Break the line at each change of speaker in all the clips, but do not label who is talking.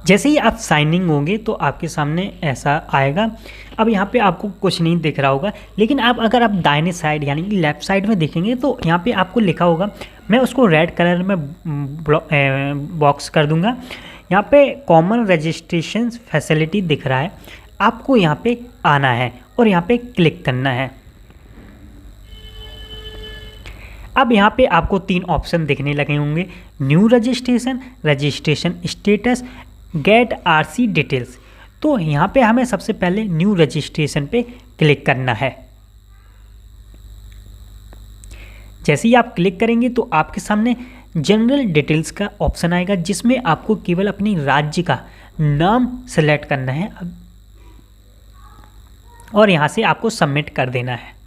जैसे ही आप साइनिंग होंगे तो आपके सामने ऐसा आएगा। अब यहाँ पे आपको कुछ नहीं दिख रहा होगा, लेकिन अगर आप दाहिने साइड यानी कि लेफ़्ट साइड में देखेंगे तो यहाँ पे आपको लिखा होगा, मैं उसको रेड कलर में बॉक्स कर दूंगा। यहाँ पे कॉमन रजिस्ट्रेशन फैसिलिटी दिख रहा है, आपको यहाँ पे आना है और यहाँ पे क्लिक करना है। अब यहाँ पे आपको 3 ऑप्शन दिखने लगे होंगे, new registration, registration status, get RC details. तो यहाँ पे हमें सबसे पहले न्यू रजिस्ट्रेशन पे क्लिक करना है। जैसे ही आप क्लिक करेंगे तो आपके सामने जनरल डिटेल्स का ऑप्शन आएगा, जिसमें आपको केवल अपनी राज्य का नाम सेलेक्ट करना है और यहाँ से आपको सबमिट कर देना है।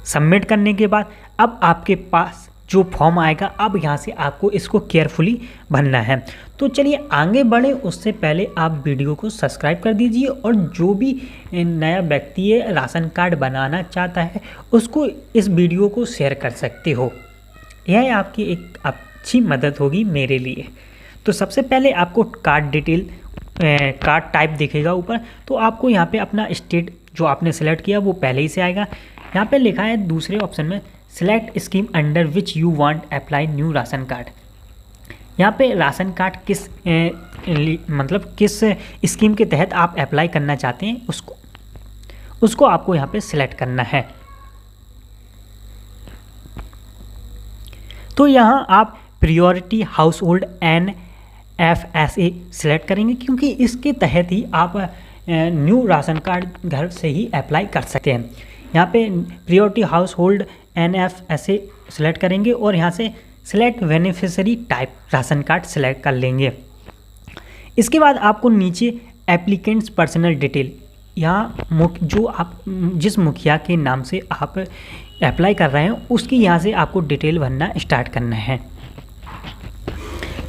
सबमिट करने के बाद अब आपके पास जो फॉर्म आएगा, अब यहाँ से आपको इसको केयरफुली भरना है। तो चलिए आगे बढ़े उससे पहले आप वीडियो को सब्सक्राइब कर दीजिए, और जो भी नया व्यक्ति है राशन कार्ड बनाना चाहता है उसको इस वीडियो को शेयर कर सकते हो। यह आपकी एक अच्छी मदद होगी मेरे लिए। तो सबसे पहले आपको कार्ड डिटेल कार्ड टाइप दिखेगा ऊपर, तो आपको यहाँ पे अपना स्टेट जो आपने सेलेक्ट किया वो पहले ही से आएगा। यहाँ पे लिखा है दूसरे ऑप्शन में select scheme under which you want apply new ration card. यहाँ पे राशन कार्ड किस स्कीम के तहत आप अप्लाई करना चाहते हैं उसको आपको यहाँ पे सिलेक्ट करना है। तो यहाँ आप priority house hold NFSA select करेंगे, क्योंकि इसके तहत ही आप न्यू राशन कार्ड घर से ही अप्लाई कर सकते हैं। यहाँ पे priority house hold NFSA select करेंगे और यहाँ से select beneficiary type ration card select कर लेंगे। इसके बाद आपको नीचे एप्लीकेंट्स पर्सनल डिटेल, यहाँ जिस मुखिया के नाम से आप अप्लाई कर रहे हैं उसकी यहाँ से आपको डिटेल भरना स्टार्ट करना है।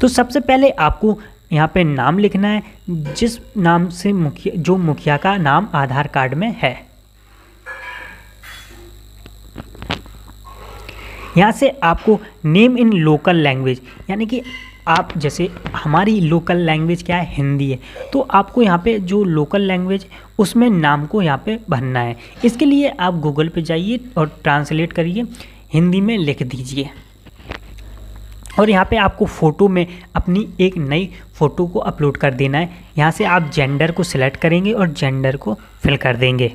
तो सबसे पहले आपको यहाँ पे नाम लिखना है, जिस नाम से मुखिया का नाम आधार कार्ड में है। यहाँ से आपको नेम इन लोकल लैंग्वेज, यानी कि आप जैसे हमारी लोकल लैंग्वेज क्या है, हिंदी है, तो आपको यहाँ पे जो लोकल लैंग्वेज उसमें नाम को यहाँ पे भरना है। इसके लिए आप गूगल पे जाइए और ट्रांसलेट करिए, हिंदी में लिख दीजिए। और यहाँ पे आपको फ़ोटो में अपनी एक नई फ़ोटो को अपलोड कर देना है। यहाँ से आप जेंडर को सिलेक्ट करेंगे और जेंडर को फिल कर देंगे।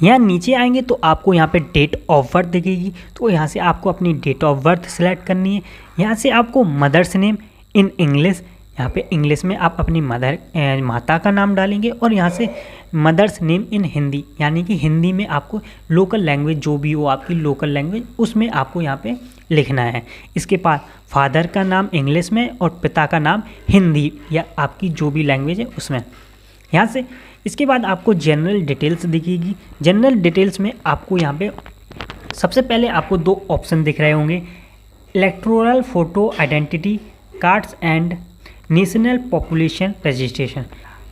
यहाँ नीचे आएंगे तो आपको यहाँ पे डेट ऑफ बर्थ दिखेगी, तो यहाँ से आपको अपनी डेट ऑफ बर्थ सेलेक्ट करनी है। यहाँ से आपको मदर्स नेम इन इंग्लिश, यहाँ पे इंग्लिश में आप अपनी माता का नाम डालेंगे, और यहाँ से मदर्स नेम इन हिंदी, यानी कि हिंदी में आपको लोकल लैंग्वेज जो भी हो आपकी लोकल लैंग्वेज उसमें आपको यहाँ पे लिखना है। इसके बाद फादर का नाम इंग्लिश में और पिता का नाम हिंदी या आपकी जो भी लैंग्वेज है उसमें। यहाँ से इसके बाद आपको जनरल डिटेल्स दिखेगी। जनरल डिटेल्स में आपको यहाँ पे सबसे पहले आपको 2 ऑप्शन दिख रहे होंगे, electoral photo identity cards and national population registration.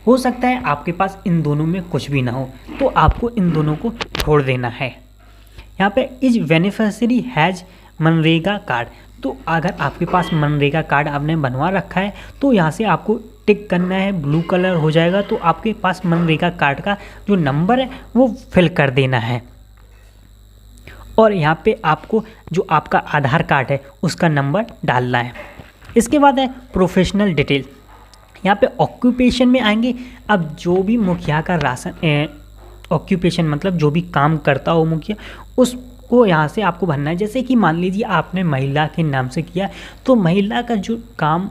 हो सकता है आपके पास इन दोनों में कुछ भी ना हो, तो आपको इन दोनों को छोड़ देना है। यहाँ पे is beneficiary has MNREGA card, तो अगर आपके पास मनरेगा कार्ड आपने बनवा रखा है तो यहाँ से आपको टिक करना है, ब्लू कलर हो जाएगा, तो आपके पास मनरेगा कार्ड का जो नंबर है वो फिल कर देना है। और यहाँ पे आपको जो आपका आधार कार्ड है उसका नंबर डालना है। इसके बाद है प्रोफेशनल डिटेल। यहाँ पे ऑक्यूपेशन में आएंगे। अब जो भी मुखिया का राशन ऑक्यूपेशन मतलब जो भी काम करता हो मुखिया, उसको यहाँ से आपको भरना है। जैसे कि मान लीजिए आपने महिला के नाम से किया, तो महिला का जो काम,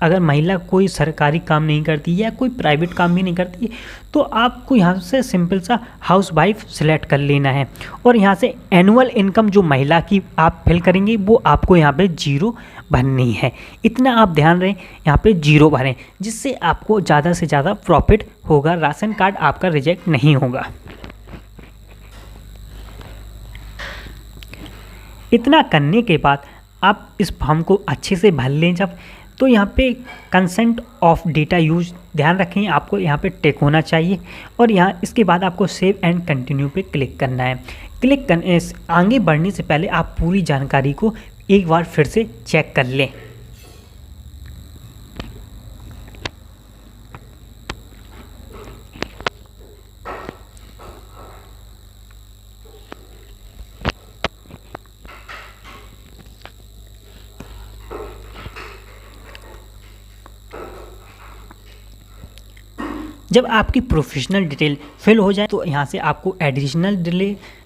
अगर महिला कोई सरकारी काम नहीं करती है या कोई प्राइवेट काम भी नहीं करती है, तो आपको यहाँ से सिंपल सा हाउस वाइफ सेलेक्ट कर लेना है। और यहाँ से एनुअल इनकम जो महिला की आप फिल करेंगे वो आपको यहाँ पे 0 भरनी है। इतना आप ध्यान रखें, यहाँ पे 0 भरें, जिससे आपको ज़्यादा से ज़्यादा प्रॉफिट होगा, राशन कार्ड आपका रिजेक्ट नहीं होगा। इतना करने के बाद आप इस फॉर्म को अच्छे से भर लें जब, तो यहाँ पे कंसेंट ऑफ डेटा यूज ध्यान रखें, आपको यहाँ पे टिक होना चाहिए। और यहाँ इसके बाद आपको सेव एंड कंटिन्यू पे क्लिक करना है। क्लिक करने आगे बढ़ने से पहले आप पूरी जानकारी को एक बार फिर से चेक कर लें। जब आपकी प्रोफेशनल डिटेल फिल हो जाए तो यहाँ से आपको एडिशनल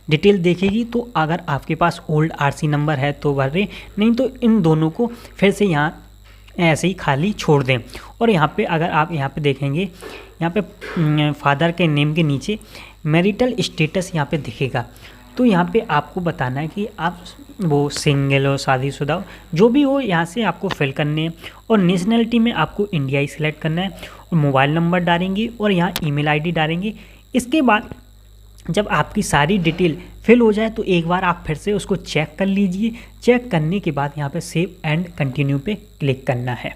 डिटेल देखेगी। तो अगर आपके पास ओल्ड आरसी नंबर है तो भरे, नहीं तो इन दोनों को फिर से यहाँ ऐसे ही खाली छोड़ दें। और यहाँ पे अगर आप यहाँ पे देखेंगे, यहाँ पे फादर के नेम के नीचे मैरिटल स्टेटस यहाँ पे दिखेगा। तो यहाँ पे आपको बताना है कि आप वो सिंगल हो, शादीशुदा हो, जो भी हो, यहाँ से आपको फिल करने हैं। और नेशनलिटी में आपको इंडिया ही सिलेक्ट करना है और मोबाइल नंबर डालेंगे और यहाँ ईमेल आईडी डालेंगे। इसके बाद जब आपकी सारी डिटेल फिल हो जाए तो एक बार आप फिर से उसको चेक कर लीजिए। चेक करने के बाद यहाँ पे सेव एंड कंटिन्यू पे क्लिक करना है।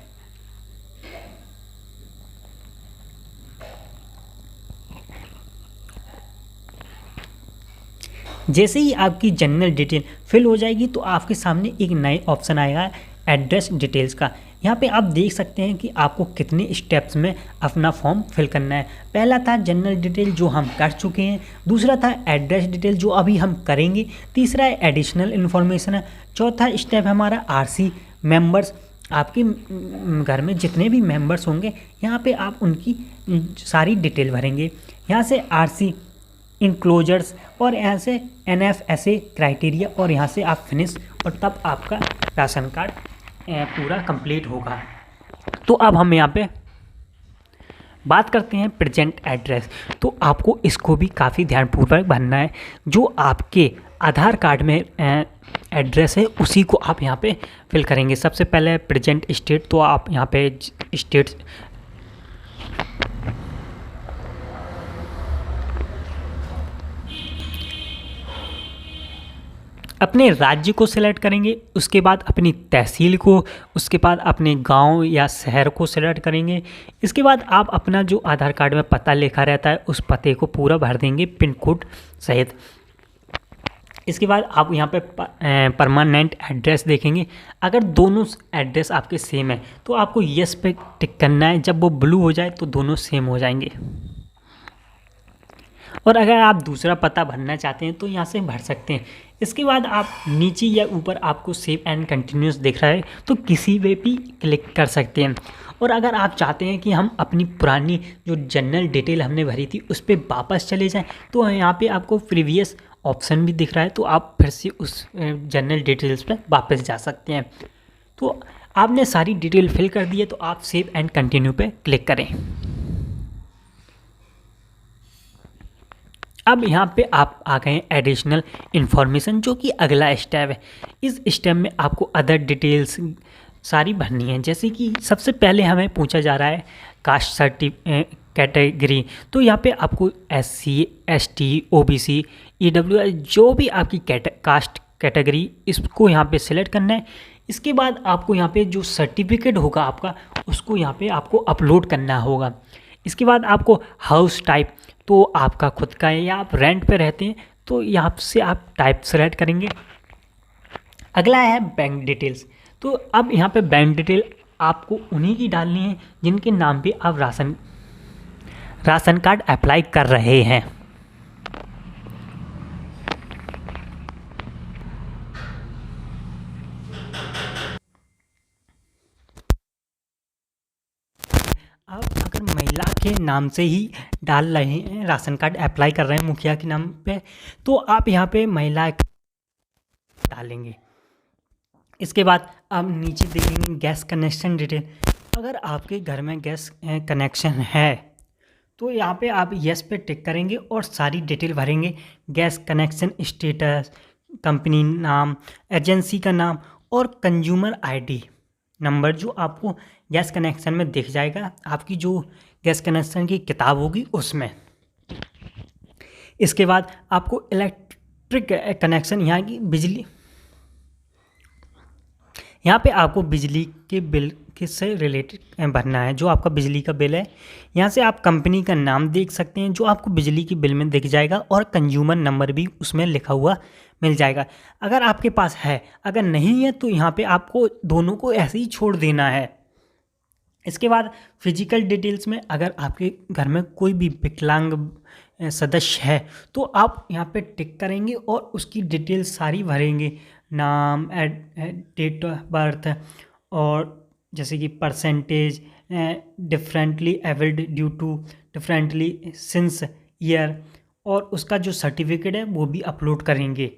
जैसे ही आपकी जनरल डिटेल फिल हो जाएगी तो आपके सामने एक नए ऑप्शन आएगा एड्रेस डिटेल्स का। यहाँ पे आप देख सकते हैं कि आपको कितने स्टेप्स में अपना फॉर्म फिल करना है। पहला था जनरल डिटेल जो हम कर चुके हैं, दूसरा था एड्रेस डिटेल जो अभी हम करेंगे, तीसरा है एडिशनल इन्फॉर्मेशन है, चौथा स्टेप हमारा आरसी मेंबर्स। आपके घर में जितने भी मेंबर्स होंगे यहाँ पे आप उनकी सारी डिटेल भरेंगे। यहाँ से आरसी इनक्लोजर्स और यहाँ से NFSA क्राइटेरिया और यहाँ से आप फिनिश, और तब आपका राशन कार्ड पूरा कंप्लीट होगा। तो अब हम यहाँ पे बात करते हैं प्रेजेंट एड्रेस। तो आपको इसको भी काफ़ी ध्यानपूर्वक भरना है। जो आपके आधार कार्ड में एड्रेस है उसी को आप यहाँ पे फिल करेंगे। सबसे पहले प्रेजेंट स्टेट, तो आप यहाँ पे स्टेट अपने राज्य को सिलेक्ट करेंगे, उसके बाद अपनी तहसील को, उसके बाद अपने गांव या शहर को सिलेक्ट करेंगे। इसके बाद आप अपना जो आधार कार्ड में पता लिखा रहता है उस पते को पूरा भर देंगे पिन कोड सहित। इसके बाद आप यहाँ पे परमानेंट एड्रेस देखेंगे। अगर दोनों एड्रेस आपके सेम है तो आपको यस पे टिक करना है। जब वो ब्लू हो जाए तो दोनों सेम हो जाएंगे। और अगर आप दूसरा पता भरना चाहते हैं तो यहाँ से भर सकते हैं। इसके बाद आप नीचे या ऊपर आपको सेव एंड कंटिन्यूस दिख रहा है तो किसी पे भी क्लिक कर सकते हैं। और अगर आप चाहते हैं कि हम अपनी पुरानी जो जनरल डिटेल हमने भरी थी उस पर वापस चले जाएं तो यहाँ पे आपको प्रीवियस ऑप्शन भी दिख रहा है, तो आप फिर से उस जनरल डिटेल्स पर वापस जा सकते हैं। तो आपने सारी डिटेल फिल कर दी है तो आप सेव एंड कंटिन्यू पे क्लिक करें। अब यहाँ पे आप आ गए एडिशनल इन्फॉर्मेशन जो कि अगला स्टेप है। इस स्टेप में आपको अदर डिटेल्स सारी भरनी है। जैसे कि सबसे पहले हमें पूछा जा रहा है कास्ट कैटेगरी। तो यहाँ पे आपको SC ST OBC EWS जो भी आपकी कास्ट कैटेगरी इसको यहाँ पे सिलेक्ट करना है। इसके बाद आपको यहाँ पे जो सर्टिफिकेट होगा आपका उसको यहाँ पे आपको अपलोड करना होगा। इसके बाद आपको हाउस टाइप, तो आपका खुद का है या आप रेंट पे रहते हैं तो यहाँ से आप टाइप सेलेक्ट करेंगे। अगला है बैंक डिटेल्स। तो अब यहाँ पे बैंक डिटेल आपको उन्हीं की डालनी है जिनके नाम पे आप राशन कार्ड अप्लाई कर रहे हैं। आप अगर महिला के नाम से ही डाल रहे हैं, राशन कार्ड अप्लाई कर रहे हैं मुखिया के नाम पे, तो आप यहाँ पे महिला डालेंगे। इसके बाद आप नीचे देखेंगे गैस कनेक्शन डिटेल। अगर आपके घर में गैस कनेक्शन है तो यहाँ पे आप यस पे टिक करेंगे और सारी डिटेल भरेंगे। गैस कनेक्शन स्टेटस, कंपनी नाम, एजेंसी का नाम और कंज्यूमर आईडी नंबर जो आपको गैस कनेक्शन में दिख जाएगा, आपकी जो गैस कनेक्शन की किताब होगी उसमें। इसके बाद आपको इलेक्ट्रिक कनेक्शन, यहाँ की बिजली, यहाँ पे आपको बिजली के बिल के से रिलेटेड भरना है, जो आपका बिजली का बिल है। यहाँ से आप कंपनी का नाम देख सकते हैं जो आपको बिजली की बिल में दिख जाएगा, और कंज्यूमर नंबर भी उसमें लिखा हुआ मिल जाएगा अगर आपके पास है। अगर नहीं है तो यहाँ पे आपको दोनों को ऐसे ही छोड़ देना है। इसके बाद फिजिकल डिटेल्स में अगर आपके घर में कोई भी विकलांग सदस्य है तो आप यहाँ पे टिक करेंगे और उसकी डिटेल्स सारी भरेंगे, नाम, डेट ऑफ बर्थ, और जैसे कि percentage, differently abled due to differently since year, और उसका जो सर्टिफिकेट है वो भी अपलोड करेंगे।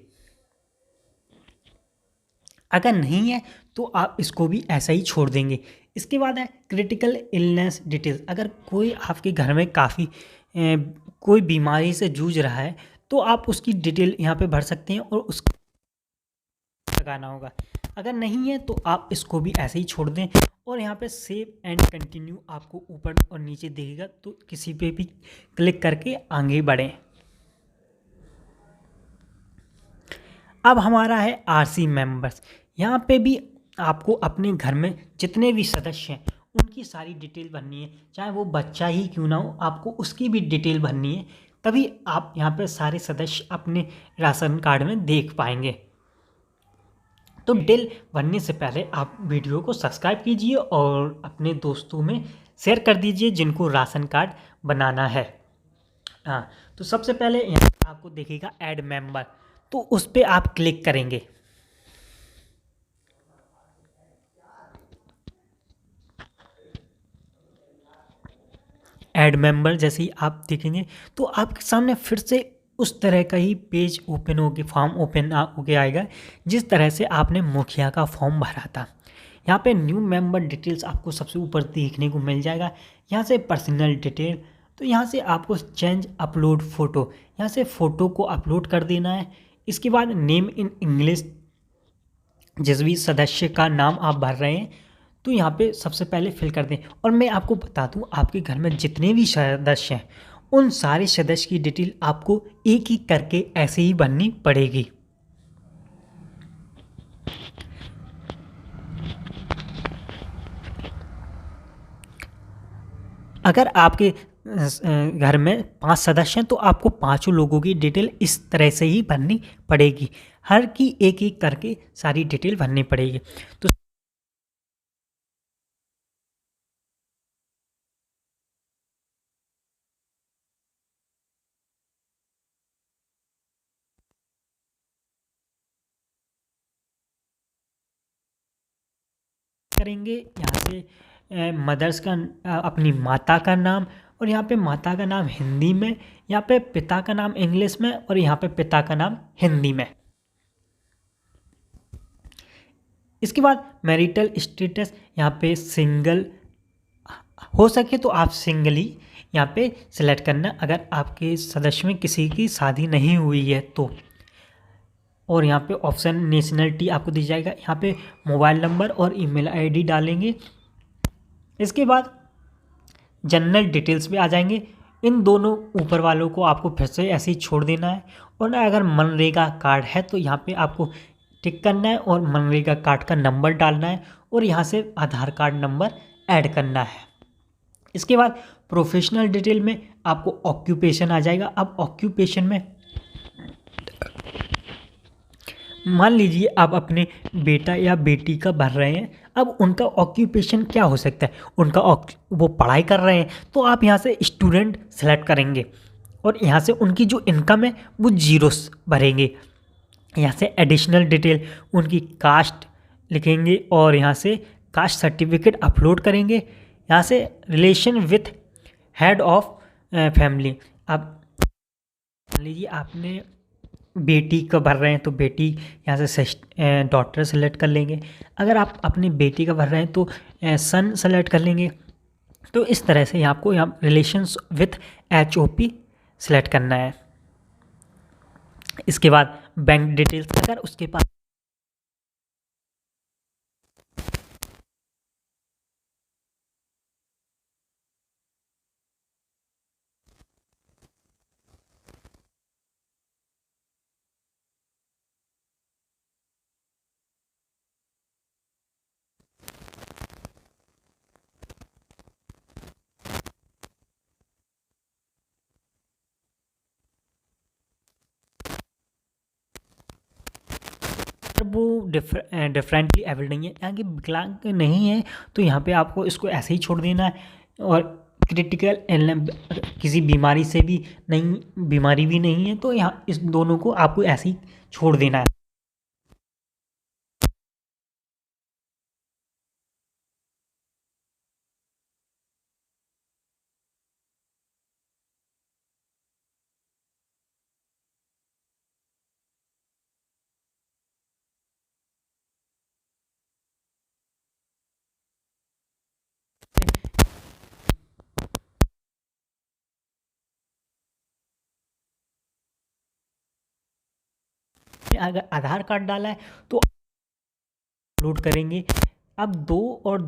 अगर नहीं है तो आप इसको भी ऐसा ही छोड़ देंगे। इसके बाद है क्रिटिकल इलनेस डिटेल्स। अगर कोई आपके घर में काफ़ी कोई बीमारी से जूझ रहा है तो आप उसकी डिटेल यहाँ पे भर सकते हैं और उसका लगाना होगा। अगर नहीं है तो आप इसको भी ऐसे ही छोड़ दें, और यहाँ पे सेव एंड कंटिन्यू आपको ऊपर और नीचे दिखेगा, तो किसी पे भी क्लिक करके आगे बढ़ें। अब हमारा है आरसी मेंबर्स। यहाँ पे भी आपको अपने घर में जितने भी सदस्य हैं उनकी सारी डिटेल भरनी है, चाहे वो बच्चा ही क्यों ना हो, आपको उसकी भी डिटेल भरनी है। तभी आप यहाँ पे सारे सदस्य अपने राशन कार्ड में देख पाएंगे। तो डिटेल भरने से पहले आप वीडियो को सब्सक्राइब कीजिए और अपने दोस्तों में शेयर कर दीजिए जिनको राशन कार्ड बनाना है। हाँ, तो सबसे पहले यहाँ आपको दिखेगा ऐड मेंबर, तो उस पर आप क्लिक करेंगे। ऐड मेंबर जैसे ही आप देखेंगे तो आपके सामने फिर से उस तरह का ही पेज ओपन होके फॉर्म ओपन होके आएगा जिस तरह से आपने मुखिया का फॉर्म भरा था। यहाँ पे न्यू मेंबर डिटेल्स आपको सबसे ऊपर देखने को मिल जाएगा। यहाँ से पर्सनल डिटेल, तो यहाँ से आपको चेंज अपलोड फ़ोटो, यहाँ से फ़ोटो को अपलोड कर देना है। इसके बाद नेम इन इंग्लिश, जिस भी सदस्य का नाम आप भर रहे हैं तो यहाँ पे सबसे पहले फिल कर दें। और मैं आपको बता दूँ, आपके घर में जितने भी सदस्य हैं उन सारे सदस्य की डिटेल आपको एक एक करके ऐसे ही भरनी पड़ेगी। अगर आपके घर में 5 सदस्य हैं तो आपको पाँचों लोगों की डिटेल इस तरह से ही भरनी पड़ेगी। हर की एक एक करके सारी डिटेल भरनी पड़ेगी। तो करेंगे यहाँ से मदर्स का अपनी माता का नाम, और यहाँ पे माता का नाम हिंदी में, यहाँ पे पिता का नाम इंग्लिश में, और यहाँ पे पिता का नाम हिंदी में। इसके बाद मैरिटल स्टेटस, यहाँ पे सिंगल हो सके तो आप सिंगल ही यहाँ पे सिलेक्ट करना अगर आपके सदस्य में किसी की शादी नहीं हुई है तो। और यहाँ पे ऑप्शन नेशनलिटी आपको दी जाएगा, यहाँ पे मोबाइल नंबर और ईमेल आईडी डालेंगे। इसके बाद जनरल डिटेल्स पे आ जाएंगे। इन दोनों ऊपर वालों को आपको फिर से ऐसे ही छोड़ देना है, और अगर मनरेगा कार्ड है तो यहाँ पे आपको टिक करना है और मनरेगा कार्ड का नंबर डालना है, और यहाँ से आधार कार्ड नंबर ऐड करना है। इसके बाद प्रोफेशनल डिटेल में आपको ऑक्यूपेशन आ जाएगा। अब ऑक्यूपेशन में मान लीजिए आप अपने बेटा या बेटी का भर रहे हैं, अब उनका ऑक्यूपेशन क्या हो सकता है, उनका वो पढ़ाई कर रहे हैं तो आप यहाँ से स्टूडेंट सेलेक्ट करेंगे, और यहाँ से उनकी जो इनकम है वो जीरो भरेंगे। यहाँ से एडिशनल डिटेल उनकी कास्ट लिखेंगे, और यहाँ से कास्ट सर्टिफिकेट अपलोड करेंगे। यहाँ से relation with head of family, अब मान लीजिए आपने बेटी का भर रहे हैं तो बेटी यहाँ से डॉटर सेलेक्ट कर लेंगे। अगर आप अपनी बेटी का भर रहे हैं तो सन सेलेक्ट कर लेंगे। तो इस तरह से आपको यहाँ रिलेशंस विथ HOP सेलेक्ट करना है। इसके बाद बैंक डिटेल्स, अगर उसके पास अगर वो डिफरेंटली एबल्ड नहीं है, यहाँ की विकलांग नहीं है, तो यहाँ पे आपको इसको ऐसे ही छोड़ देना है। और क्रिटिकल किसी बीमारी से भी नहीं, बीमारी भी नहीं है, तो यहाँ इस दोनों को आपको ऐसे ही छोड़ देना है। अगर आधार कार्ड डाला है तो अपलोड करेंगे। अब 2 और